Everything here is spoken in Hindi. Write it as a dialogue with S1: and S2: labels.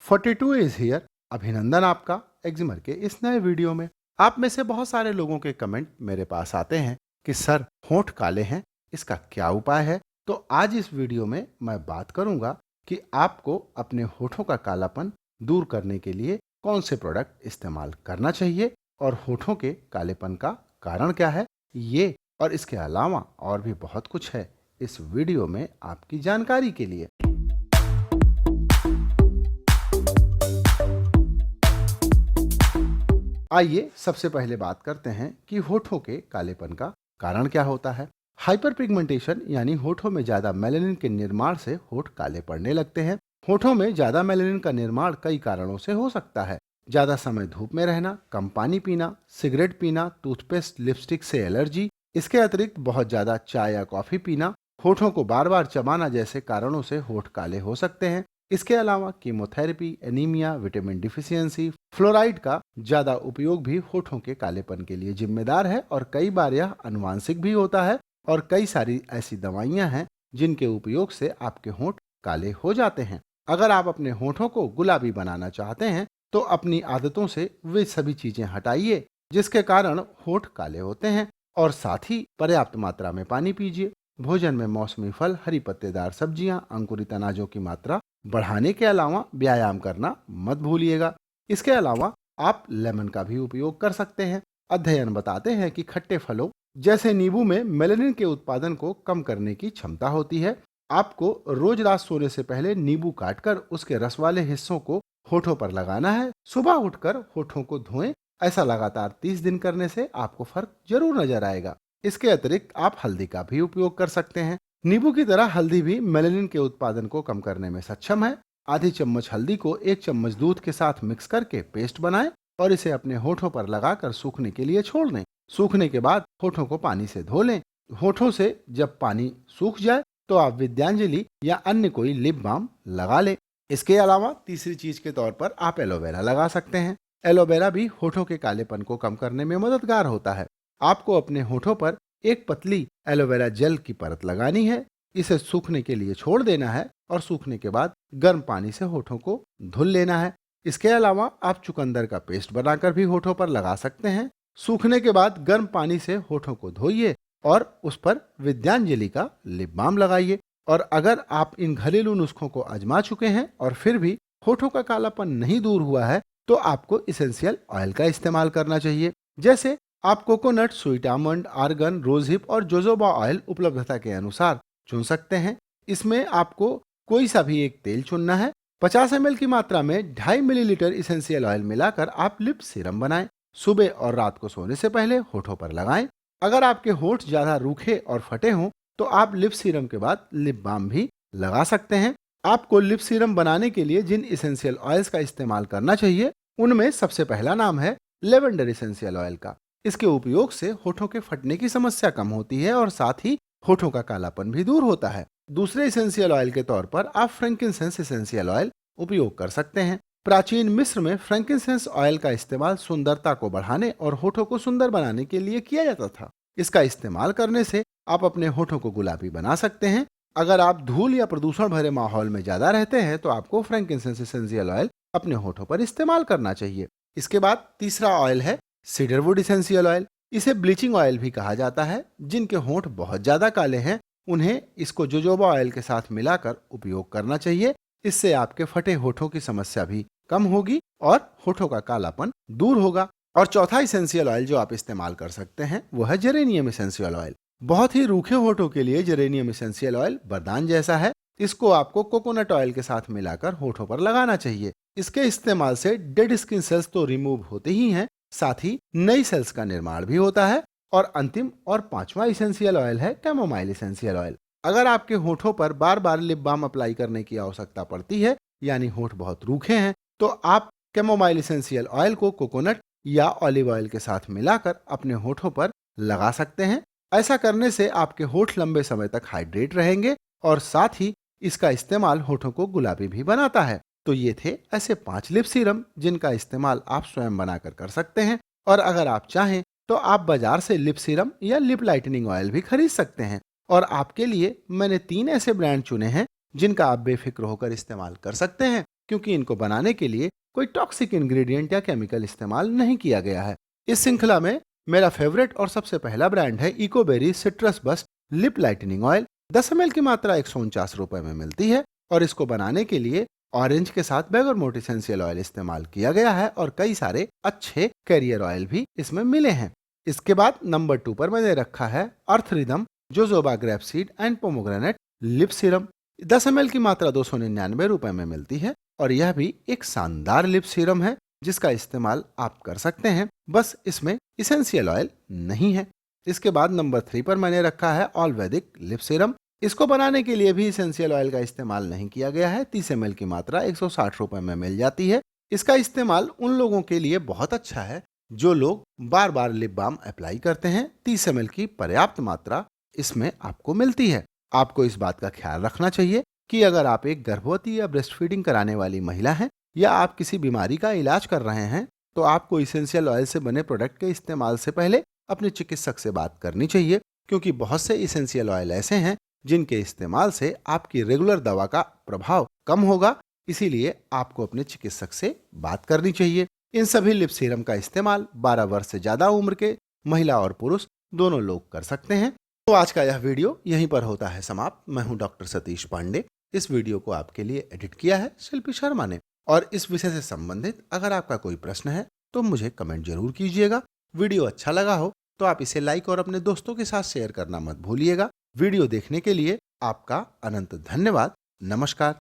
S1: 42 इज हियर। अभिनंदन आपका एक्जिमर के इस नए वीडियो में। आप में से बहुत सारे लोगों के कमेंट मेरे पास आते हैं कि सर होंठ काले हैं, इसका क्या उपाय है। तो आज इस वीडियो में मैं बात करूंगा कि आपको अपने होठों का कालापन दूर करने के लिए कौन से प्रोडक्ट इस्तेमाल करना चाहिए और होठों के कालेपन का कारण क्या है। ये और इसके अलावा और भी बहुत कुछ है इस वीडियो में आपकी जानकारी के लिए। आइए सबसे पहले बात करते हैं कि होठों के कालेपन का कारण क्या होता है। हाइपर पिगमेंटेशन यानी होठों में ज्यादा मेलानिन के निर्माण से होठ काले पड़ने लगते हैं। होठों में ज्यादा मेलानिन का निर्माण कई कारणों से हो सकता है। ज्यादा समय धूप में रहना, कम पानी पीना, सिगरेट पीना, टूथपेस्ट लिपस्टिक से एलर्जी, इसके अतिरिक्त बहुत ज्यादा चाय या कॉफी पीना, होठों को बार बार चबाना जैसे कारणों से होठ काले हो सकते हैं। इसके अलावा chemotherapy, anaemia, vitamin deficiency, fluoride का ज्यादा उपयोग भी होठों के कालेपन के लिए जिम्मेदार है और कई बार यह अनुवांशिक भी होता है। और कई सारी ऐसी दवाइयां हैं जिनके उपयोग से आपके होंठ काले हो जाते हैं। अगर आप अपने होठों को गुलाबी बनाना चाहते हैं तो अपनी आदतों से वे सभी चीजें हटाइए जिसके कारण होठ काले होते हैं, और साथ ही पर्याप्त मात्रा में पानी पीजिए। भोजन में मौसमी फल, हरी पत्तेदार सब्जियां, अंकुरित अनाजों की मात्रा बढ़ाने के अलावा व्यायाम करना मत भूलिएगा। इसके अलावा आप लेमन का भी उपयोग कर सकते हैं। अध्ययन बताते हैं कि खट्टे फलों जैसे नींबू में मेलानिन के उत्पादन को कम करने की क्षमता होती है। आपको रोज रात सोने से पहले नींबू काटकर उसके रस वाले हिस्सों को होठों पर लगाना है। सुबह उठकर होठों को धोएं। ऐसा लगातार 30 दिन करने से आपको फर्क जरूर नजर आएगा। इसके अतिरिक्त आप हल्दी का भी उपयोग कर सकते हैं। नींबू की तरह हल्दी भी मेलानिन के उत्पादन को कम करने में सक्षम है। आधी चम्मच हल्दी को 1 चम्मच दूध के साथ मिक्स करके पेस्ट बनाएं और इसे अपने होठों पर लगाकर सूखने के लिए छोड़ दें। सूखने के बाद होठों को पानी से धो लें। होठों से जब पानी सूख जाए तो आप विद्यांजलि या अन्य कोई लिप बाम लगा लें। इसके अलावा तीसरी चीज के तौर पर आप एलोवेरा लगा सकते हैं। एलोवेरा भी होठों के कालेपन को कम करने में मददगार होता है। आपको अपने होठों पर एक पतली एलोवेरा जेल की परत लगानी है। इसे सूखने के लिए छोड़ देना है और सूखने के बाद गर्म पानी से होठों को धुल लेना है। इसके अलावा आप चुकंदर का पेस्ट बनाकर भी होठों पर लगा सकते हैं। सूखने के बाद गर्म पानी से होठों को धोइए और उस पर विद्यांजलि का लिप बाम लगाइए। और अगर आप इन घरेलू नुस्खों को आजमा चुके हैं और फिर भी होठों का कालापन नहीं दूर हुआ है तो आपको इसेंशियल ऑयल का इस्तेमाल करना चाहिए। जैसे आप coconut, sweet almond, argon, rosehip और जोजोबा ऑयल उपलब्धता के अनुसार चुन सकते हैं। इसमें आपको कोई सा भी एक तेल चुनना है। 50 ml की मात्रा में 2.5 मिलीलीटर इसेंशियल ऑयल मिलाकर आप लिप सीरम बनाएं। सुबह और रात को सोने से पहले होठों पर लगाएं। अगर आपके होठ ज्यादा रूखे और फटे हों तो आप लिप सीरम के बाद लिप बाम भी लगा सकते हैं। आपको लिप सीरम बनाने के लिए जिन इसेंशियल ऑयल्स का इस्तेमाल करना चाहिए उनमें सबसे पहला नाम है लेवेंडर इसेंशियल ऑयल का। इसके उपयोग से होठों के फटने की समस्या कम होती है और साथ ही होठों का कालापन भी दूर होता है। दूसरे इसेंशियल ऑयल के तौर पर आप फ्रैंकिनसेंस इसेंशियल ऑयल उपयोग कर सकते हैं। प्राचीन मिस्र में फ्रैंकिनसेंस ऑयल का इस्तेमाल सुंदरता को बढ़ाने और होठों को सुंदर बनाने के लिए किया जाता था। इसका इस्तेमाल करने से आप अपने होठों को गुलाबी बना सकते हैं। अगर आप धूल या प्रदूषण भरे माहौल में ज्यादा रहते हैं तो आपको फ्रैंकिनसेंस इसेंशियल ऑयल अपने होठों पर इस्तेमाल करना चाहिए। इसके बाद तीसरा ऑयल है सीडरवुड इसेंशियल ऑयल। इसे ब्लीचिंग ऑयल भी कहा जाता है। जिनके होंठ बहुत ज्यादा काले हैं उन्हें इसको जोजोबा ऑयल के साथ मिलाकर उपयोग करना चाहिए। इससे आपके फटे होठों की समस्या भी कम होगी और होठों का कालापन दूर होगा। और चौथा इसेंशियल ऑयल जो आप इस्तेमाल कर सकते हैं वो है जेरेनियम इसेंशियल ऑयल। बहुत ही रूखे होठों के लिए जेरेनियम इसेंशियल ऑयल वरदान जैसा है। इसको आपको कोकोनट ऑयल के साथ मिलाकर होठों पर लगाना चाहिए। इसके इस्तेमाल से डेड स्किन सेल्स तो रिमूव होते ही हैं, साथ ही नई सेल्स का निर्माण भी होता है। और अंतिम और पांचवा इसेंशियल ऑयल है कैमोमाइल इसेंशियल ऑयल। अगर आपके होठों पर बार बार लिप बाम अप्लाई करने की आवश्यकता पड़ती है यानी होठ बहुत रूखे हैं तो आप कैमोमाइल इसेंशियल ऑयल को कोकोनट या ऑलिव ऑयल के साथ मिलाकर अपने होठों पर लगा सकते हैं। ऐसा करने से आपके होठ लंबे समय तक हाइड्रेट रहेंगे और साथ ही इसका इस्तेमाल होठों को गुलाबी भी बनाता है। तो ये थे ऐसे 5 लिप सीरम जिनका इस्तेमाल आप स्वयं बनाकर कर सकते हैं। और अगर आप चाहें तो आप बाजार से लिप सीरम या लिप लाइटनिंग ऑयल भी खरीद सकते हैं। और आपके लिए मैंने 3 ऐसे ब्रांड चुने हैं जिनका आप बेफिक्र होकर इस्तेमाल कर सकते हैं। क्योंकि इनको बनाने के लिए कोई टॉक्सिक इंग्रेडिएंट या केमिकल इस्तेमाल नहीं किया गया है। इस श्रृंखला में मेरा फेवरेट और सबसे पहला ब्रांड है Ecoberry citrus burst lip lightening oil. 10 ml की मात्रा 149 रुपए में मिलती है और इसको बनाने के लिए ऑरेंज के साथ बेगरमोट एसेंशियल ऑयल इस्तेमाल किया गया है और कई सारे अच्छे कैरियर ऑयल भी इसमें मिले हैं। इसके बाद नंबर 2 पर मैंने रखा है Earth Rhythm jojoba grapeseed and pomegranate lip serum. 10 ml की मात्रा 299 रुपए में मिलती है और यह भी एक शानदार लिप सीरम है जिसका इस्तेमाल आप कर सकते हैं, बस इसमें इसेंशियल ऑयल नहीं है। इसके बाद नंबर 3 पर मैंने रखा है ऑल वैदिक लिप सीरम। इसको बनाने के लिए भी इसेंशियल ऑयल का इस्तेमाल नहीं किया गया है। 30 ml की मात्रा 160 रुपए में मिल जाती है। इसका इस्तेमाल उन लोगों के लिए बहुत अच्छा है जो लोग बार बार लिप बाम अप्लाई करते हैं। 30 ml की पर्याप्त मात्रा इसमें आपको मिलती है। आपको इस बात का ख्याल रखना चाहिए कि अगर आप एक गर्भवती या ब्रेस्ट फीडिंग कराने वाली महिला हैं या आप किसी बीमारी का इलाज कर रहे हैं तो आपको इसेंशियल ऑयल से बने प्रोडक्ट के इस्तेमाल से पहले अपने चिकित्सक से बात करनी चाहिए, क्योंकि बहुत से इसेंशियल ऑयल ऐसे हैं जिनके इस्तेमाल से आपकी रेगुलर दवा का प्रभाव कम होगा। इसीलिए आपको अपने चिकित्सक से बात करनी चाहिए। इन सभी लिप सीरम का इस्तेमाल 12 वर्ष से ज्यादा उम्र के महिला और पुरुष दोनों लोग कर सकते हैं। तो आज का यह वीडियो यहीं पर होता है समाप्त। मैं हूं डॉक्टर सतीश पांडे। इस वीडियो को आपके लिए एडिट किया है शिल्पी शर्मा ने। और इस विषय से संबंधित अगर आपका कोई प्रश्न है तो मुझे कमेंट जरूर कीजिएगा। वीडियो अच्छा लगा हो तो आप इसे लाइक और अपने दोस्तों के साथ शेयर करना मत भूलिएगा। वीडियो देखने के लिए आपका अनंत धन्यवाद। नमस्कार।